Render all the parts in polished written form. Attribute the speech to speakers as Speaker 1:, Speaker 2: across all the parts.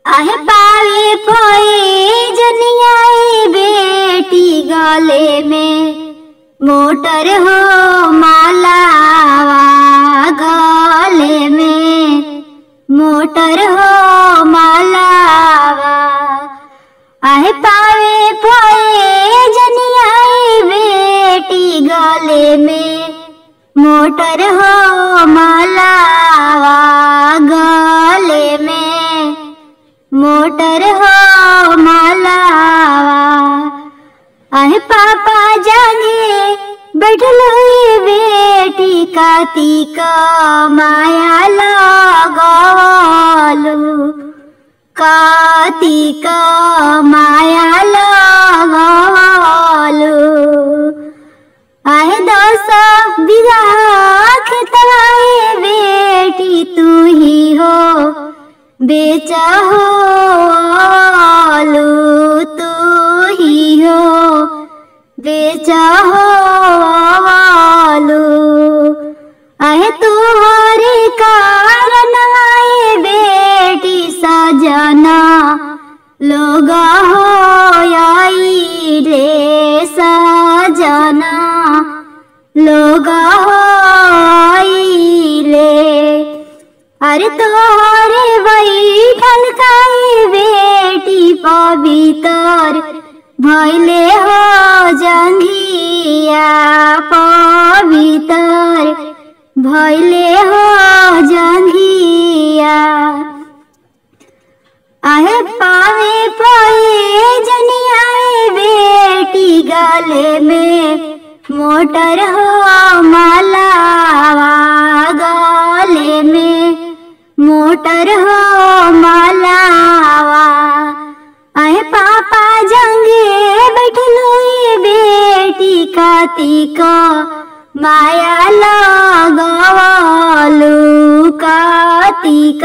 Speaker 1: आहे पावे जनियाई बेटी गले में मोटर हो मालावा गले में मोटर हो मालावा आहे पावे जनियाई बेटी गले में मोटर हो मालावा गले में मोटर हो मालावा आहे पापा जाने बैठल हुई बेटी कार्तिक माया लगलू कार्तिक माया लगलू आहे 10 बीघा खेतवाए बेटी तू ही हो बेच हो आलू तू ही हो बेच हो आलू आहे तुम्हारे कारण आए बेटी सजना लोग हो आई रे सजना लोग हो आई रे अरे तोहरे बैठल काई बेटी पवित्र भैले हो जंघिया पवित्र भैले हो जंघिया आहे पावे जनियाए बेटी गले में मोटर हो मालावा गले में मोटर हो मालावा आहे पापा जंगे बैठल हुई बेटी कार्तिक माया लगलू कार्तिक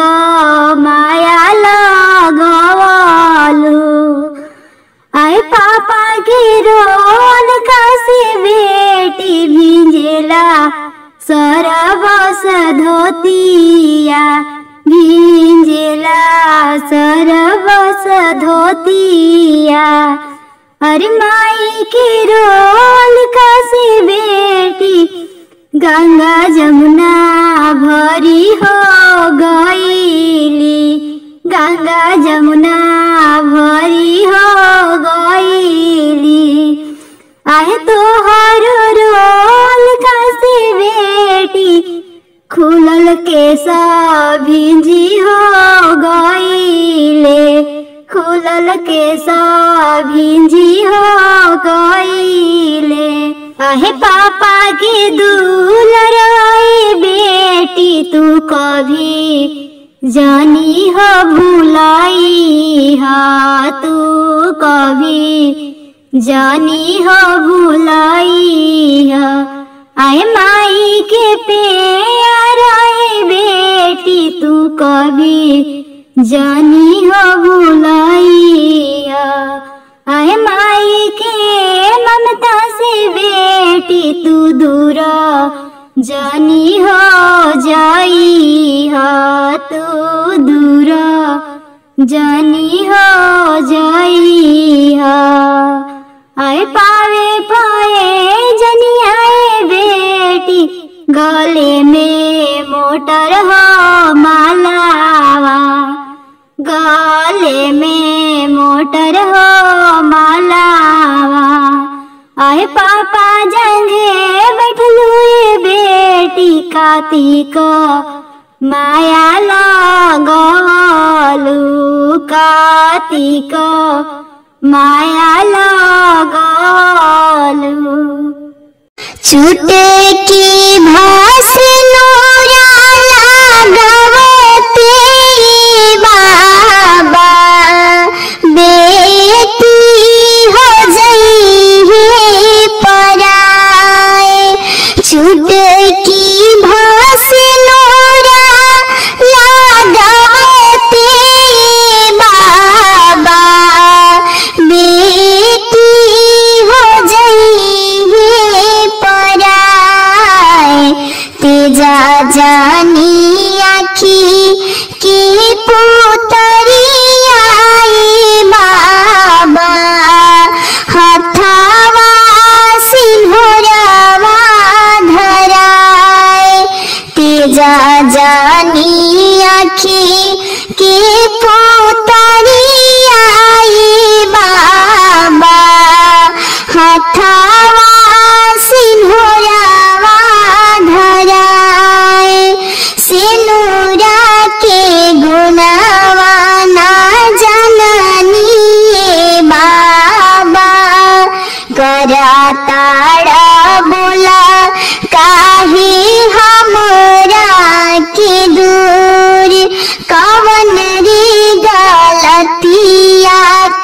Speaker 1: माया लगलू आहे पापा के रोन कासे बेटी भिंजेला सरबस धोतिया भिंजेला सरबस धोतिया अरे माई के रोल कासे बेटी गंगा जमुना भरी हो गईली गंगा जमुना भरी हो गईली आहे तोहर रोल कासे बेटी खुलल केसा भिंजी हो गईले खुलल केसा भिंजी हो गईले आहे पापा के दुलराए बेटी तू कभी जानी हो भुलाई हा तू कभी जानी हो भुलाई हा आए माई के प्यार आए बेटी तू कभी जानी हो भुलाई हा आए माई के ममता से बेटी तू दूर जानी हो जाई हा तू दूर जानी हो जाई हा आए पावे जनियाए बेटी गले में मोटर हो मालावा गले में मोटर हो मालावा आए पापा जंगे बैठलू बेटी कार्तिक माया लगलू कार्तिक माया लगलू
Speaker 2: छूटे की भास नूरा लगवते बाबा बेटी हो जई है पराए छूटे की भास नूरा लगवते बाबा बेटी हो जई है पराए तेजा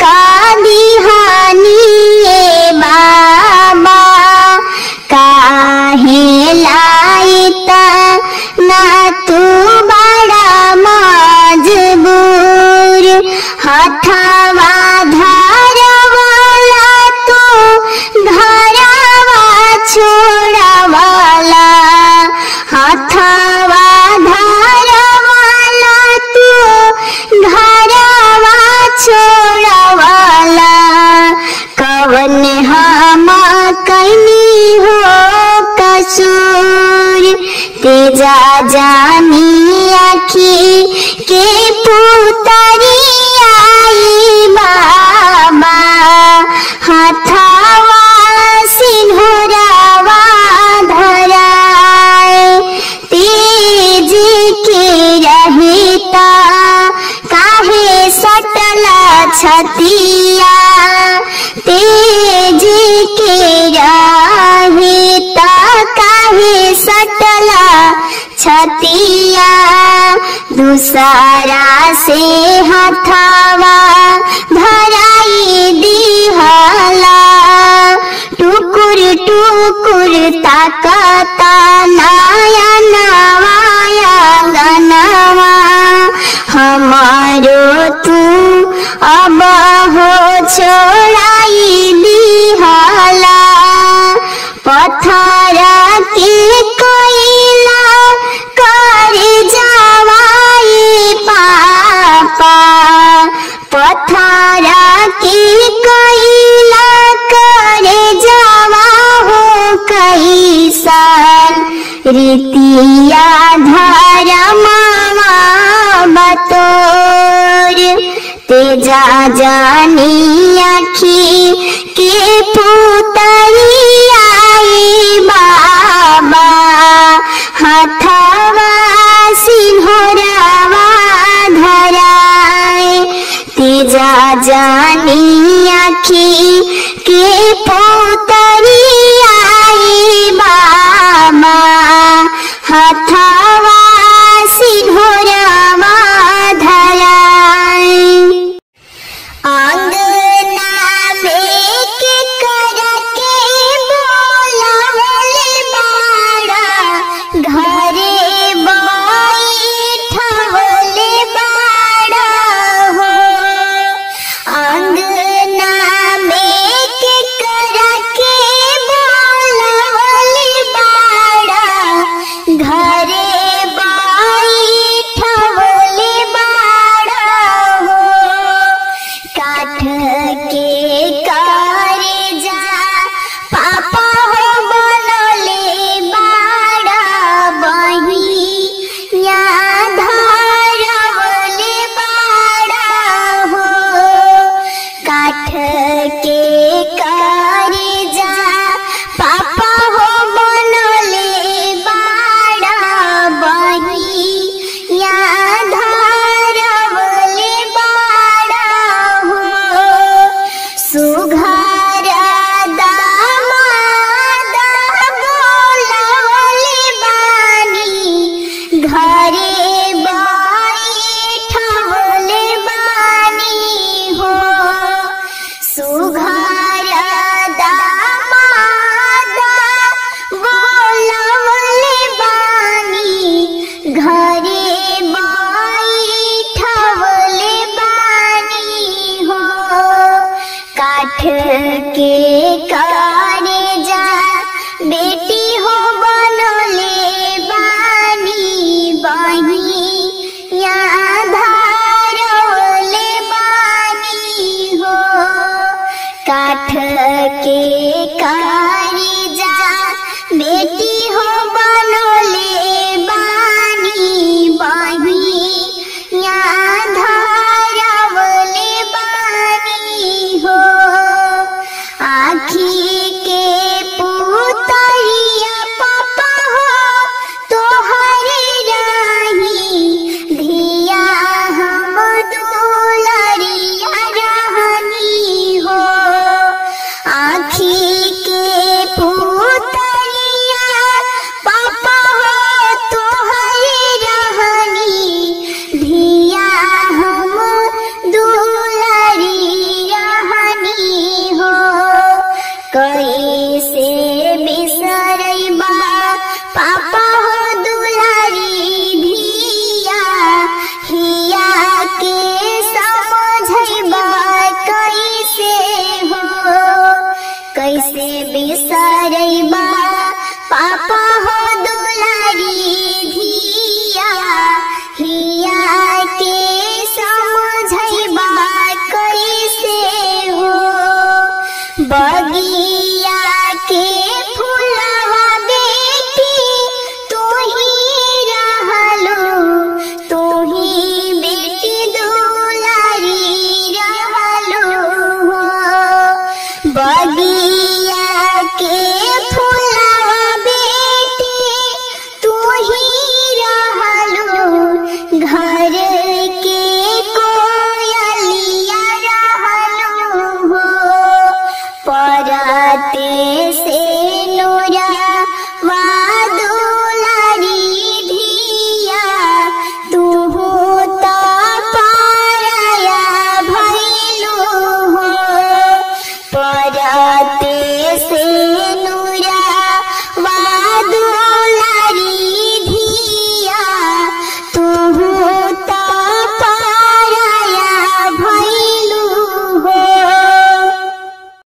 Speaker 2: का दिहानी बाबा काहे लायता ना तू बड़ा मजबूर हथवा धरवाला तू घरवा छोड़वाला हथवा धरवाला तू घरवा छोड़वाला कवन हम कैनी हो कसूर तेजा जानी आखी के पुतरी आई बाबा हथवा सिंहरावा धराए तेज के रहता काहे सटला छतिया तेज के रहता काहे सटला छतिया दूसरा से हथवा धराई दिहला टुकुर टुकुर ताकता नया नवाया गनवा हमारो तू अब हो छोड़ाई दिहला पत्थर के कोयला कर जावाई पापा पत्थर के कोयला कर जावा हो कैसन रीतिया धर्मवा बतोर तेजा जानी आखी के पुतरी आई बाबा हथवा सिंहरावा धराए तेजा जानी आखी के पुतरी आई बाबा हथवा सिंहरावा धराए आंगना में के करके बोलावले बाड़ा घरे बैठवले बाड़ा हो आंगना में के करके बोलावले बाड़ा घरे बैठवले बाड़ा हो काठ के कारेजा पापा हो बनले बाड़ा बहिया धरवले बाड़ा हो काठ के कारेजा पापा हो बनले बाड़ा बहिया धरवले बाड़ा हो सुघर दामाद बोलावले बानी घरे बैठवले बानी हो सुघर दामाद बोलावले बानी घरे बैठवले बानी हो काठ के कारेजा बेटी हो बनले बानी बहिया धरवले बानी हो काठ के कारेजा बेटी हो बनले बानी बहिया धरवले बानी हो आखी के पुतरिया पापा हो तोहरे राही धिया हम दुलरिया रहनी हो आखी के राते से